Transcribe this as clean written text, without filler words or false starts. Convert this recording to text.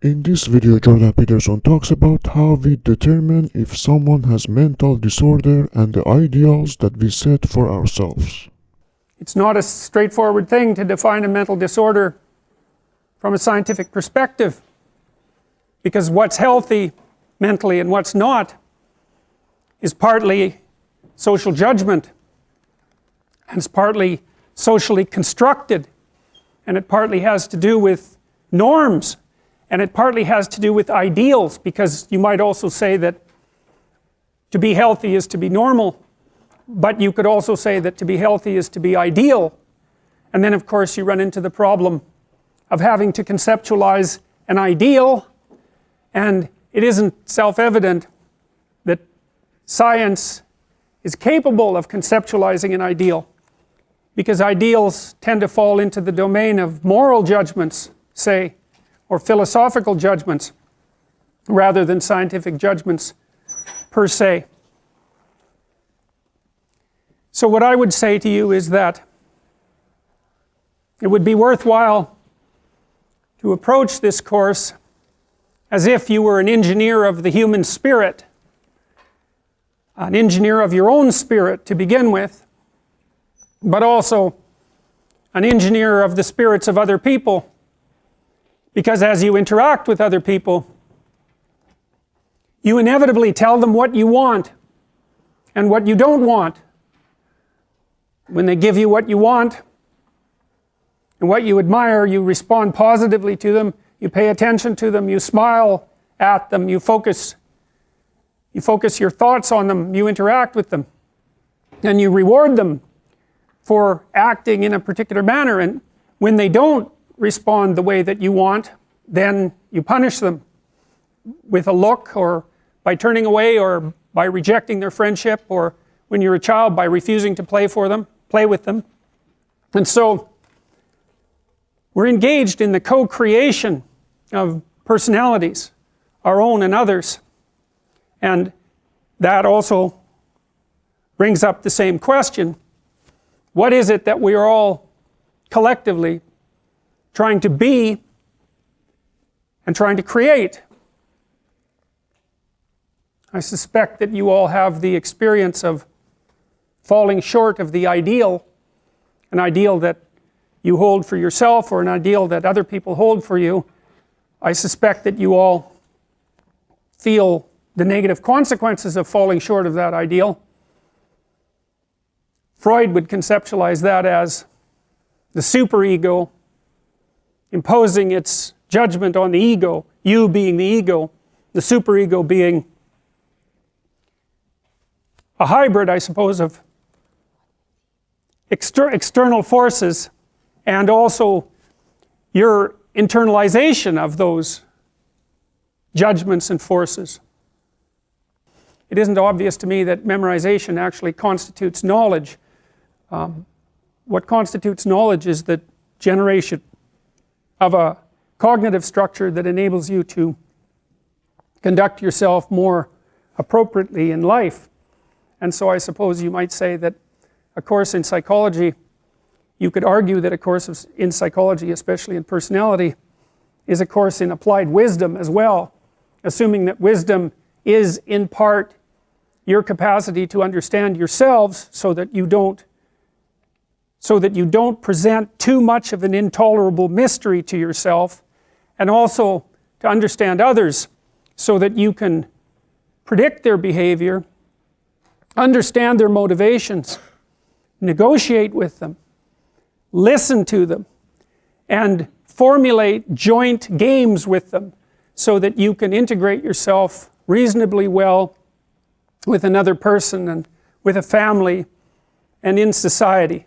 In this video, Jordan Peterson talks about how we determine if someone has mental disorder and the ideals that we set for ourselves. It's not a straightforward thing to define a mental disorder from a scientific perspective, because what's healthy mentally and what's not is partly social judgment, and it's partly socially constructed, and it partly has to do with norms, and it partly has to do with ideals, because you might also say that to be healthy is to be normal, but you could also say that to be healthy is to be ideal. And then of course you run into the problem of having to conceptualize an ideal, and it isn't self-evident that science is capable of conceptualizing an ideal, because ideals tend to fall into the domain of moral judgments, say, or philosophical judgments, rather than scientific judgments per se. So what I would say to you is that it would be worthwhile to approach this course as if you were an engineer of the human spirit, an engineer of your own spirit to begin with, but also an engineer of the spirits of other people, because as you interact with other people, you inevitably tell them what you want and what you don't want. When they give you what you want and what you admire, you respond positively to them, you pay attention to them, you smile at them, you focus your thoughts on them, you interact with them, and you reward them for acting in a particular manner. And when they don't respond the way that you want, then you punish them with a look, or by turning away, or by rejecting their friendship, or when you're a child, by refusing to play with them. And so we're engaged in the co-creation of personalities, our own and others, and that also brings up the same question: what is it that we are all collectively trying to be and trying to create? I suspect that you all have the experience of falling short of the ideal, an ideal that you hold for yourself or an ideal that other people hold for you. I suspect that you all feel the negative consequences of falling short of that ideal. Freud would conceptualize that as the superego imposing its judgment on the ego, you being the ego, the superego being a hybrid, I suppose, of external forces and also your internalization of those judgments and forces. It isn't obvious to me that memorization actually constitutes knowledge. What constitutes knowledge is the generation of a cognitive structure that enables you to conduct yourself more appropriately in life. And so I suppose you might say that a course in psychology, you could argue that a course in psychology, especially in personality, is a course in applied wisdom as well, assuming that wisdom is in part your capacity to understand yourselves so that you don't present too much of an intolerable mystery to yourself, and also to understand others so that you can predict their behavior, understand their motivations, negotiate with them, listen to them, and formulate joint games with them so that you can integrate yourself reasonably well with another person and with a family and in society.